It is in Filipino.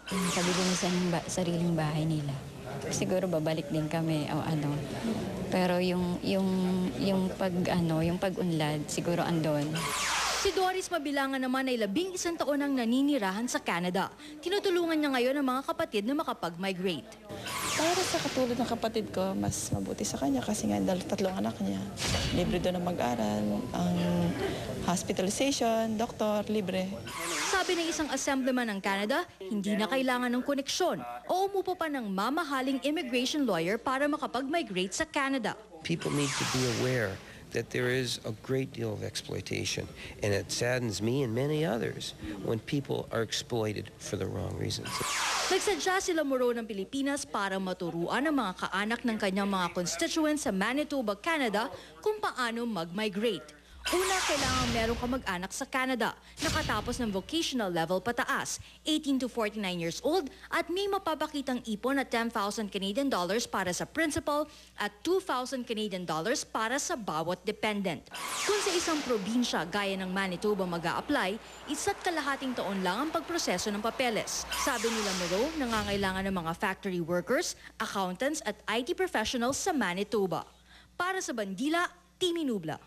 Kabili nila sa sariling bahay nila. Siguro babalik din kami o ano. Pero yung pag-unlad siguro andon. Si Doris Mabilangan naman ay 11 taon ang naninirahan sa Canada. Tinutulungan niya ngayon ang mga kapatid na makapag-migrate. Para sa katulad ng kapatid ko, mas mabuti sa kanya kasi nga dahil 3 anak niya. Libre doon ang mag-aral, ang hospitalization, doktor, libre. Sabi ng isang assemblyman ng Canada, hindi na kailangan ng koneksyon o umupo pa ng mamahaling immigration lawyer para makapag-migrate sa Canada. People need to be aware that there is a great deal of exploitation, and it saddens me and many others when people are exploited for the wrong reasons. Nagsadya sila Moro ng Pilipinas para maturuan ang mga kaanak ng kanyang mga constituents sa Manitoba, Canada kung paano mag-migrate. Una, kailangan merong kamag-anak sa Canada, nakatapos ng vocational level pataas, 18 to 49 years old, at may mapapakitang ipon na 10,000 Canadian dollars para sa principal at 2,000 Canadian dollars para sa bawat dependent. Kung sa isang probinsya gaya ng Manitoba mag-a-apply, 1.5 taon lang ang pagproseso ng papeles. Sabi nila Moro, nangangailangan ng mga factory workers, accountants at IT professionals sa Manitoba. Para sa Bandila, Timmy Nubla.